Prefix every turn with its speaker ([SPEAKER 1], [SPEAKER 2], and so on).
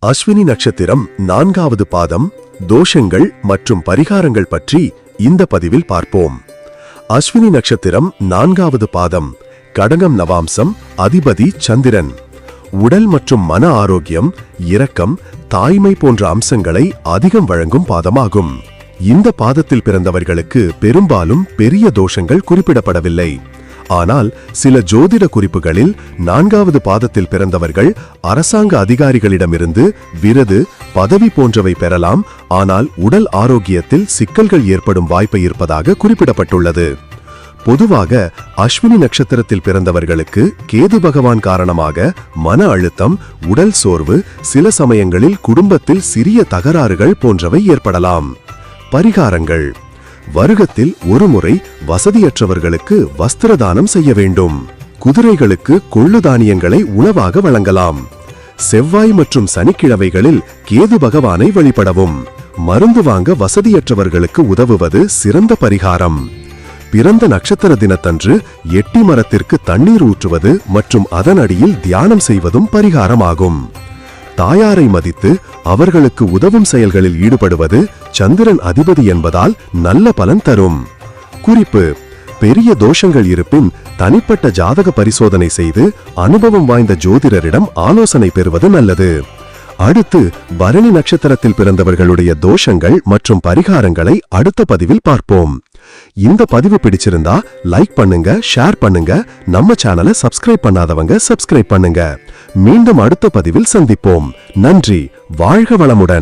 [SPEAKER 1] அஸ்வினி நட்சத்திரம் 4வது பாதம் தோஷங்கள் மற்றும் பரிகாரங்கள் பற்றி இந்த பதிவில் பார்ப்போம். அஸ்வினி நட்சத்திரம் 4வது பாதம் கடகம் நவாம்சம், அதிபதி சந்திரன். உடல் மற்றும் மன ஆரோக்கியம், இரக்கம், தாய்மை போன்ற அம்சங்களை அதிகம் வழங்கும் பாதமாகும். இந்த பாதத்தில் பிறந்தவர்களுக்கு பெரும்பாலும் பெரிய தோஷங்கள் குறிப்பிடப்படவில்லை. ஆனால் சில ஜோதிட குறிப்புகளில் 4வது பாதத்தில் பிறந்தவர்கள் அரசாங்க அதிகாரிகளிடமிருந்து விருது, பதவி போன்றவை பெறலாம். ஆனால் உடல் ஆரோக்கியத்தில் சிக்கல்கள் ஏற்படும் வாய்ப்பு இருப்பதாக குறிப்பிடப்பட்டுள்ளது. பொதுவாக அஸ்வினி நட்சத்திரத்தில் பிறந்தவர்களுக்கு கேது பகவான் காரணமாக மன அழுத்தம், உடல் சோர்வு, சில சமயங்களில் குடும்பத்தில் சிறிய தகராறுகள் போன்றவை ஏற்படலாம். பரிகாரங்கள்: வருகத்தில் ஒருமுறை வசதியற்றவர்களுக்கு வஸ்திர தானம் செய்ய வேண்டும். குதிரைகளுக்கு கொள்ளு தானியங்களை உணவாக வழங்கலாம். செவ்வாய் மற்றும் சனிக்கிழமைகளில் கேது பகவானை வழிபடவும். மருந்து வாங்க வசதியற்றவர்களுக்கு உதவுவது சிறந்த பரிகாரம். பிறந்த நட்சத்திர தினத்தன்று எட்டி மரத்திற்கு தண்ணீர் ஊற்றுவது மற்றும் அதன் அடியில் தியானம் செய்வதும் பரிகாரமாகும். தாயாரை மதித்து அவர்களுக்கு உதவும் செயல்களில் ஈடுபடுவது சந்திரன் அதிபதி என்பதால் நல்ல பலன் தரும். குறிப்பு: பெரிய தோஷங்கள் இருப்பின் தனிப்பட்ட ஜாதக பரிசோதனை செய்து அனுபவம் வாய்ந்த ஜோதிடரிடம் ஆலோசனை பெறுவது நல்லது. அடுத்து பரணி நட்சத்திரத்தில் பிறந்தவர்களுடைய தோஷங்கள் மற்றும் பரிகாரங்களை அடுத்த பதிவில் பார்ப்போம். இந்த பதிவு பிடிச்சிருந்தா லைக் பண்ணுங்க, ஷேர் பண்ணுங்க. நம்ம சேனலை சப்ஸ்கிரைப் பண்ணாதவங்க சப்ஸ்கிரைப் பண்ணுங்க. மீண்டும் அடுத்த பதிவில் சந்திப்போம். நன்றி. வாழ்க வளமுடன்.